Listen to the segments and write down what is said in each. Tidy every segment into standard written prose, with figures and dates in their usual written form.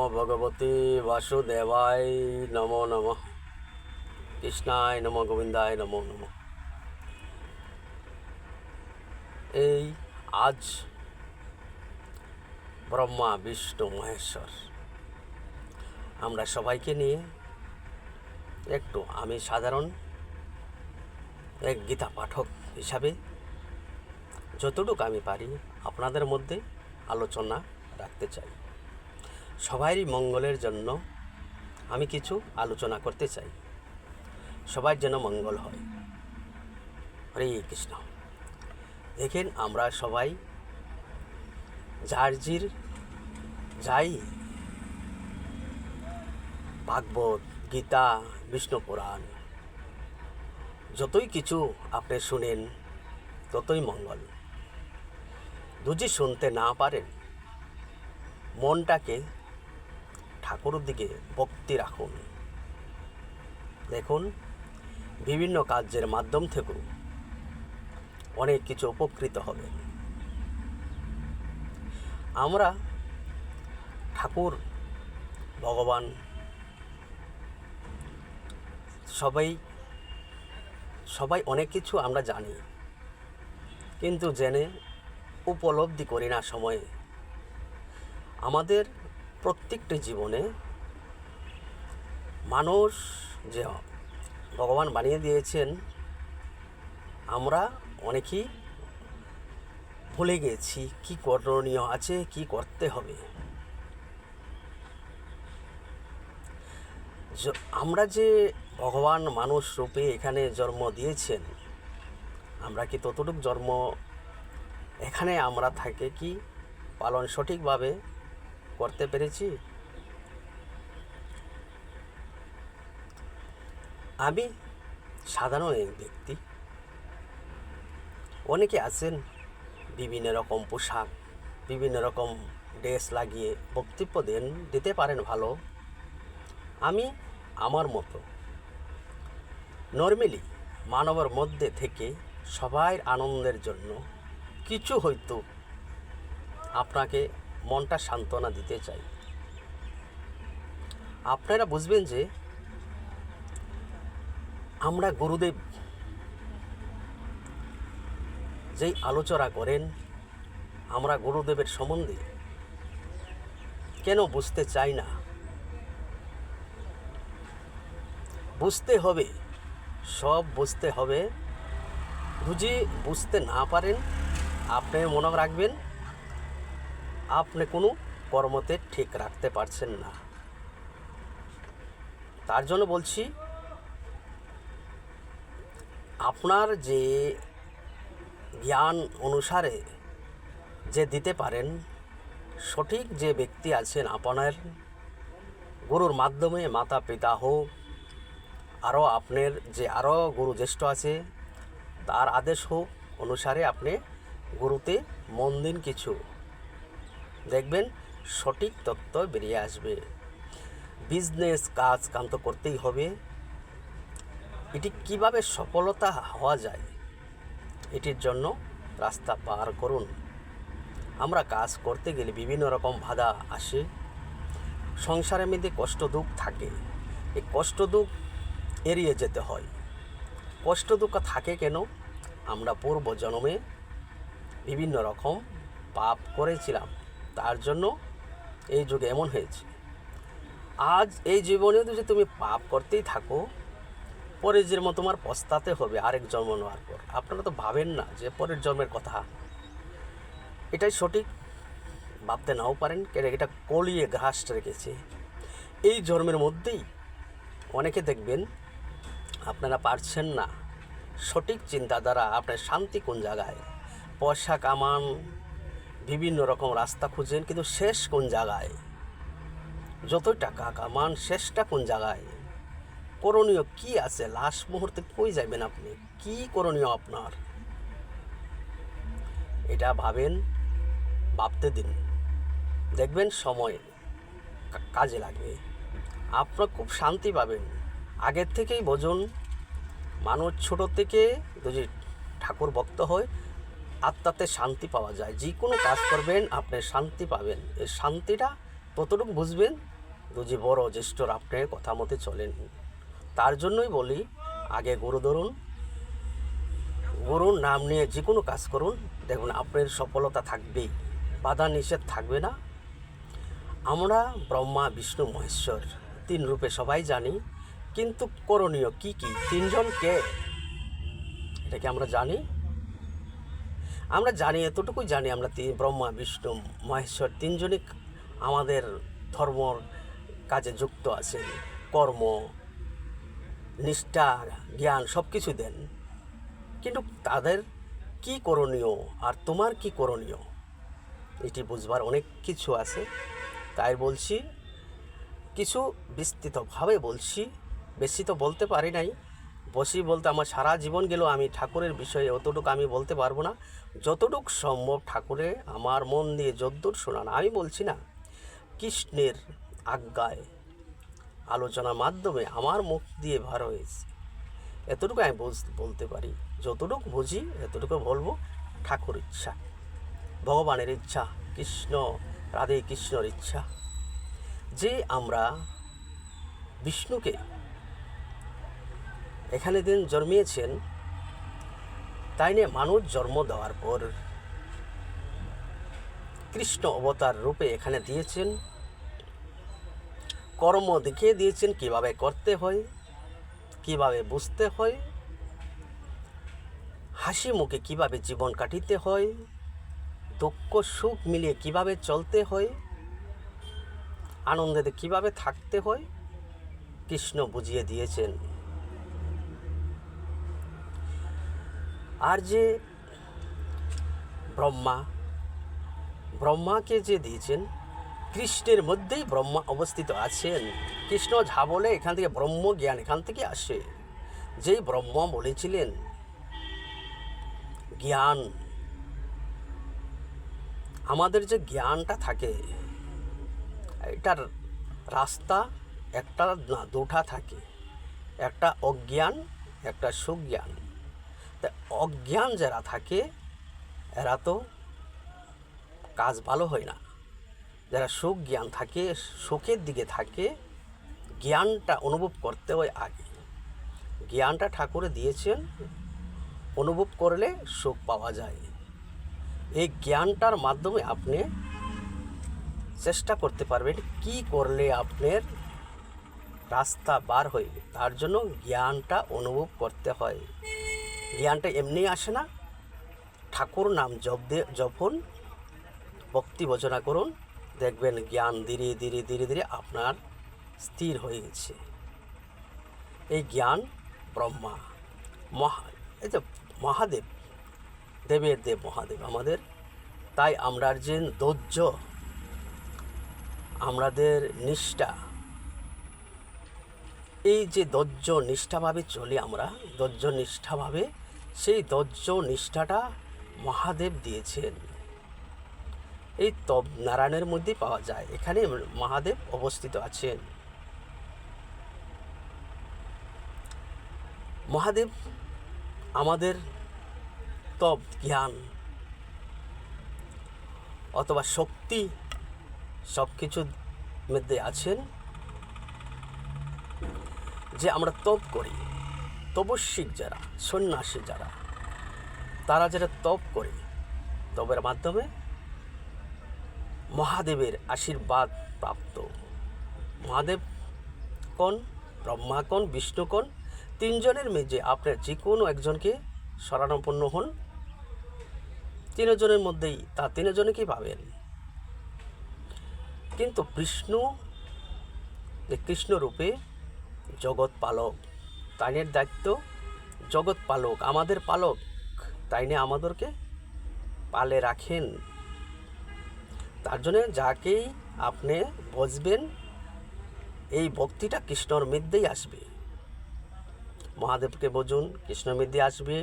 নমো ভগবতে বাসুদেবায় নমো নমঃ। কৃষ্ণায় নমো, গোবিন্দায় নমো নমঃ। এই আজ ব্রহ্মা বিষ্ণু মহেশ্বর আমরা সবাইকে নিয়ে আমি সাধারণ এক গীতা পাঠক হিসাবে যতটুকু আমি পারি আপনাদের মধ্যে আলোচনা রাখতে চাই। সবারই মঙ্গলের জন্য আমি কিছু আলোচনা করতে চাই, সবার যেন মঙ্গল হয়। হরে কৃষ্ণ। দেখেন, আমরা সবাই যাই ভাগবত, গীতা, বিষ্ণু পুরাণ যতই কিছু আপনি শুনেন ততই মঙ্গল। যদি শুনতে না পারেন, মনটাকে ঠাকুরের দিকে ভক্তি রাখুন। দেখুন, বিভিন্ন কার্যের মাধ্যম থেকেও অনেক কিছু উপকৃত হবে। আমরা ঠাকুর, ভগবান সবাই অনেক কিছু আমরা জানি, কিন্তু জেনে উপলব্ধি করি না সময়ে। আমাদের প্রত্যেকটি জীবনে মানুষ যে ভগবান বানিয়ে দিয়েছেন, আমরা অনেকেই ভুলে গেছি কি করণীয় আছে, কি করতে হবে। আমরা যে ভগবান মানুষ রূপে এখানে জন্ম দিয়েছেন, আমরা কি ততটুকু জন্ম এখানে আমরা থাকে কি পালন সঠিকভাবে করতে পেরেছি? আমি সাধারণ এক ব্যক্তি। অনেকে আছেন বিভিন্ন রকম পোশাক, বিভিন্ন রকম ড্রেস লাগিয়ে বক্তব্য দিতে পারেন ভালো। আমি আমার মতো নর্মালি মানবের মধ্যে থেকে সবার আনন্দের জন্য কিছু হয়তো আপনাকে মনটা সান্ত্বনা দিতে চাই। আপনারা বুঝবেন যে আমরা গুরুদেব যেই আলোচনা করেন, আমরা গুরুদেবের সম্বন্ধে কেন বুঝতে চাই না? বুঝতে হবে, সব বুঝতে হবে। যদি বুঝতে না পারেন, আপনি মনে রাখবেন আপনি কোনো কর্মতে ঠিক রাখতে পারছেন না। তার জন্য বলছি, আপনার যে জ্ঞান অনুসারে যে দিতে পারেন, সঠিক যে ব্যক্তি আছেন আপনার গুরুর মাধ্যমে, মাতা পিতা হোক, আরও আপনার যে আরও গুরু জ্যেষ্ঠ আছে তার আদেশ হোক, অনুসারে আপনি গুরুতে মন দিন। কিছু দেখবেন সঠিক তত্ত্ব বেরিয়ে আসবে। বিজনেস কাম তো করতেই হবে। এটি কিভাবে সফলতা হওয়া যায়, এটির জন্য রাস্তা পার করুন। আমরা কাজ করতে গেলে বিভিন্ন রকম বাধা আসে, সংসারের মধ্যে কষ্ট দুঃখ থাকে। এই কষ্ট দুঃখ এড়িয়ে যেতে হয়। কষ্ট দুঃখ থাকে কেন? আমরা পূর্ব জন্মে বিভিন্ন রকম পাপ করেছিলাম, তার জন্য এই যুগে এমন হয়েছে। আজ এই জীবনে যদি তুমি পাপ করতেই থাকো, পরের জন্ম তোমার পস্তাতে হবে আরেক জন্ম নেওয়ার পর। আপনারা তো ভাবেন না যে পরের জন্মের কথা। এটাই সঠিক ভাবতে নাও পারেন, কেন এটা কলিয়ে ঘাস রেখেছে। এই জন্মের মধ্যেই অনেকে দেখবেন আপনারা পারছেন না সঠিক চিন্তাধারা। আপনার শান্তি কোন জায়গায়? পয়সা কামান, বিভিন্ন রকম রাস্তা খুঁজেন, কিন্তু শেষ কোন জায়গায়? যতই টাকা কামান, শেষটা কোন জায়গায়? করণীয় কি আছে? লাস্ট মুহূর্তে কই যাবেন আপনি? কি করণীয় আপনার? এটা ভাবতে দিন, দেখবেন সময় কাজে লাগবে। আপনার খুব শান্তি পাবেন। আগের থেকেই বোঝুন, মানুষ ছোট থেকে যদি ঠাকুর ভক্ত হয়, আত্মাতে শান্তি পাওয়া যায়। যে কোনো কাজ করবেন আপনি শান্তি পাবেন। এই শান্তিটা ততটুকু বুঝবেন দুজি বড় জ্যেষ্ঠর আপনি কথা মতে চলেন। তার জন্যই বলি, আগে গুরু ধরুন, গুরুর নাম নিয়ে যে কোনো কাজ করুন, দেখুন আপনার সফলতা থাকবেই, বাধা নিষেধ থাকবে না। আমরা ব্রহ্মা বিষ্ণু মহেশ্বর 3 রূপে সবাই জানি, কিন্তু করণীয় কি কি, 3 জন কে এটা কি আমরা জানি? আমরা জানি, এতটুকুই জানি আমরা ব্রহ্মা বিষ্ণু মহেশ্বর 3 জনই আমাদের ধর্মর কাজে যুক্ত আছেন। কর্ম, নিষ্ঠা, জ্ঞান সব কিছু দেন, কিন্তু তাদের কি করণীয় আর তোমার কি করণীয় এটি বুঝবার অনেক কিছু আছে। তাই বলছি, কিছু বিস্তৃতভাবে বলছি, বেশি তো বলতে পারি নাই। বসি বলতে আমার সারা জীবন গেল, আমি ঠাকুরের বিষয়ে অতটুকু আমি বলতে পারবো না। যতটুকু সম্ভব ঠাকুরে আমার মন দিয়ে যদ্দূর শোনান, আমি বলছি না, কৃষ্ণের আজ্ঞায় আলোচনার মাধ্যমে আমার মুখ দিয়ে ভার হয়েছে, এতটুকু আমি বলতে পারি। যতটুকু বুঝি এতটুকু বলবো। ঠাকুর ইচ্ছা, ভগবানের ইচ্ছা, কৃষ্ণ রাধে কৃষ্ণর ইচ্ছা যে আমরা বিষ্ণুকে এখানে দিন জন্মিয়েছেন, তাই নিয়ে মানুষ জন্ম দেওয়ার পর কৃষ্ণ অবতার রূপে এখানে দিয়েছেন, কর্ম দেখিয়ে দিয়েছেন কিভাবে করতে হয়, কিভাবে বুঝতে হয়, হাসি মুখে কিভাবে জীবন কাটিতে হয়, দুঃখ সুখ মিলিয়ে কিভাবে চলতে হয়, আনন্দে কিভাবে থাকতে হয়, কৃষ্ণ বুঝিয়ে দিয়েছেন। আর যে ব্রহ্মাকে যে দিয়েছেন, কৃষ্ণের মধ্যেই ব্রহ্মা অবস্থিত আছেন। কৃষ্ণ যা বলে এখান থেকে ব্রহ্ম জ্ঞান এখান থেকে আসে। যেই ব্রহ্মা বলেছিলেন জ্ঞান, আমাদের যে জ্ঞানটা থাকে এটার রাস্তা একটা না দুটা থাকে, একটা অজ্ঞান, একটা সুজ্ঞান। তা অজ্ঞান যারা থাকে এরা তো কাজ ভালো হয় না। যারা সুজ্ঞান থাকে, সুখের দিকে থাকে, জ্ঞানটা অনুভব করতে হয় আগে। জ্ঞানটা ঠাকুরে দিয়েছেন, অনুভব করলে সুখ পাওয়া যায়। এই জ্ঞানটার মাধ্যমে আপনি চেষ্টা করতে পারবেন কি করলে আপনার রাস্তা বার হইবে। তার জন্য জ্ঞানটা অনুভব করতে হয়। জ্ঞানটা এমনি আসে না, ঠাকুর নাম যখন ভক্তি ভজনা করুন, দেখবেন জ্ঞান ধীরে ধীরে ধীরে ধীরে আপনার স্থির হয়ে গেছে। এই জ্ঞান ব্রহ্মা এই যে মহাদেব, দেবের দেব মহাদেব আমাদের। তাই আমরা যে ধৈর্য, আমাদের নিষ্ঠা, এই যে ধৈর্য নিষ্ঠাভাবে চলি আমরা, ধৈর্য নিষ্ঠাভাবে, সেই ধৈর্য নিষ্ঠাটা মহাদেব দিয়েছেন। এই তব নারায়ণের মধ্যেই পাওয়া যায়, এখানে মহাদেব অবস্থিত আছেন। মহাদেব আমাদের তব জ্ঞান অথবা শক্তি সব কিছুর মধ্যে আছেন। যে আমরা তপ করি, তপস্বিক যারা, সন্ন্যাসী যারা, তারা যারা তপ করে, তপের মাধ্যমে মহাদেবের আশীর্বাদ প্রাপ্ত। মহাদেব কোন, ব্রহ্মা কোন, বিষ্ণু কোন, 3 জনের মধ্যে আপনার যে কোনো একজনকে শরণাপন্ন হন, 3 জনের মধ্যেই তা 3 জনকেই পাবেন। কিন্তু বিষ্ণু যে কৃষ্ণ রূপে জগৎ পালক, তাইনের দায়িত্ব জগৎ পালক, আমাদের পালক, তাইনে আমাদেরকে পালে রাখেন। তার জন্য যাকেই আপনি বুঝবেন, এই ভক্তিটা কৃষ্ণর মধ্যেই আসবে। মহাদেবকে বুঝুন, কৃষ্ণর মধ্যে আসবে।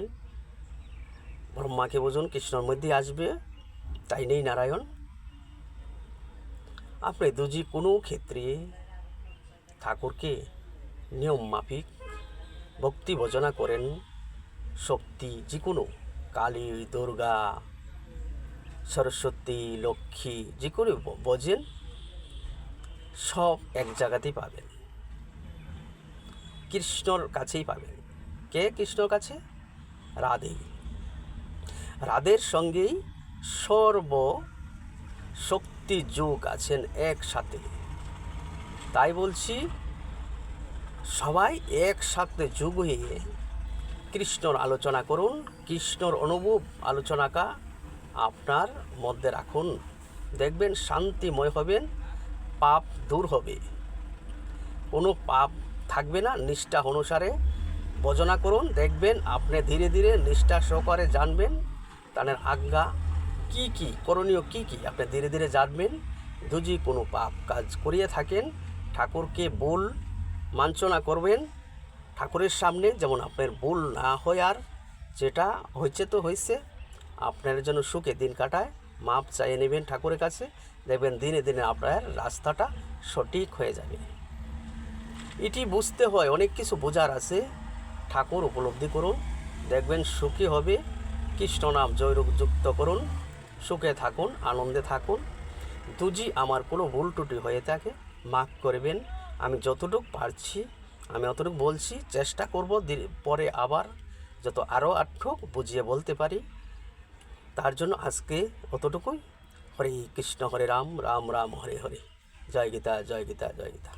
ব্রহ্মাকে বুঝুন, কৃষ্ণর মধ্যে আসবে। তাই নেই নারায়ণ। আপনি দুজি কোনো ক্ষেত্রে ঠাকুরকে নিয়ম মাফিক ভক্তি ভজনা করেন, শক্তি যে কোনো কালী, দুর্গা, সরস্বতী, লক্ষ্মী যে কোনো বোঝেন, সব এক জায়গাতেই পাবেন, কৃষ্ণর কাছেই পাবেন। কে কৃষ্ণর কাছে? রাধে। রাধের সঙ্গেই সর্ব শক্তি যোগ আছেন একসাথে। তাই বলছি, সবাই একসাথে যোগ হয়ে কৃষ্ণর আলোচনা করুন, কৃষ্ণর অনুভব আলোচনাটা আপনার মধ্যে রাখুন। দেখবেন শান্তিময় হবেন, পাপ দূর হবে, কোনো পাপ থাকবে না। নিষ্ঠা অনুসারে ভজনা করুন, দেখবেন আপনি ধীরে ধীরে নিষ্ঠা সহকারে জানবেন তাদের আজ্ঞা কি কি করণীয়, কি কি আপনি ধীরে ধীরে জানবেন। যদি কোনো পাপ কাজ করিয়ে থাকেন, ঠাকুরকে ভুল মার্জনা করবেন ঠাকুরের সামনে, যেমন আপনার ভুল না হয়। আর যেটা হয়েছে তো হয়েছে, আপনার জন্য সুখে দিন কাটায় মাপ চাইয়ে নেবেন ঠাকুরের কাছে। দেখবেন দিনে দিনে আপনার রাস্তাটা সঠিক হয়ে যাবে। এটি বুঝতে হয়, অনেক কিছু বোঝার আছে। ঠাকুর উপলব্ধি করুন, দেখবেন সুখী হবে। কৃষ্ণ নাম জয়রূপ যুক্ত করুন, সুখে থাকুন, আনন্দে থাকুন। যদি আমার কোনো ভুল ত্রুটি হয়ে থাকে মাফ করবেন। আমি যতটুকু পারছি আমি অতটুকু বলছি, চেষ্টা করব পরে আবার যত আরও আটটুক বুঝিয়ে বলতে পারি। তার জন্য আজকে অতটুকুই। হরে কৃষ্ণ, হরে রাম, রাম রাম হরে হরে। জয় গীতা, জয় গীতা, জয় গীতা।